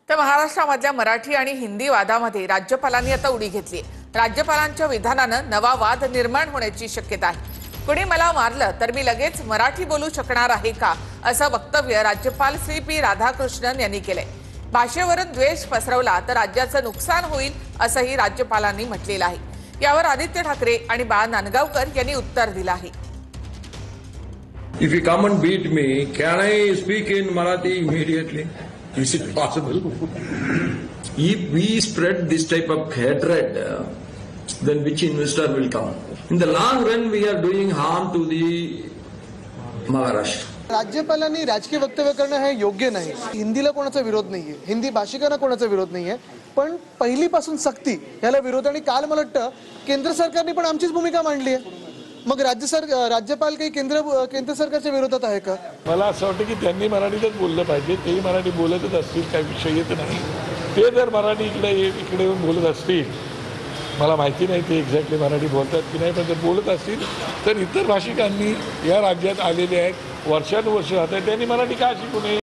तर महाराष्ट्रामधल्या मराठी आणि हिंदी वादामध्ये राज्यपालांनी आता उडी घेतली। राज्यपालांच्या विधानानं नवा वाद निर्माण होण्याची शक्यता आहे। कुणी मला मारलं तर मी लगेच मराठी बोलू शकणार आहे का, असं वक्तव्य राज्यपाल श्री राधाकृष्णन यांनी केलंय। भाषेवरून द्वेष पसरवला तर राज्याचं नुकसान होईल असंही राज्यपालांनी म्हटलेलं आहे। यावर आदित्य ठाकरे आणि बाळा नांदगावकर यांनी उत्तर दिलं आहे। If you come and beat me, can I speak in Marathi immediately? Is it possible? If we spread this type of hatred, then which investor will come? In the long run, we are doing harm to the Maharashtra. राज्यपालांनी राजकीय वक्तव्य करणं हे योग्य नाही। हिंदीला कोणाचा विरोध नाहीये, हिंदी भाषिकांना कोणाचा विरोध नाहीये, पण पहिलीपासून सक्ती याला विरोध। आणि काल मला वाटतं केंद्र सरकारने पण आमचीच भूमिका मांडली आहे। मग राज्यपाल काही केंद्र सरकारच्या विरोधात आहे का? मला असं वाटतं की त्यांनी मराठीतच बोललं पाहिजे। तेही मराठी बोलतच असतील, काही विषय येत नाही। ते जर मराठी इकडे येऊन बोलत असतील, मला माहिती नाही ते एक्झॅक्टली मराठी बोलतात की नाही, पण जर बोलत असतील तर इतर भाषिकांनी या राज्यात आलेले आहेत, वर्षानुवर्ष राहत आहेत, त्यांनी मराठी का शिकू नये?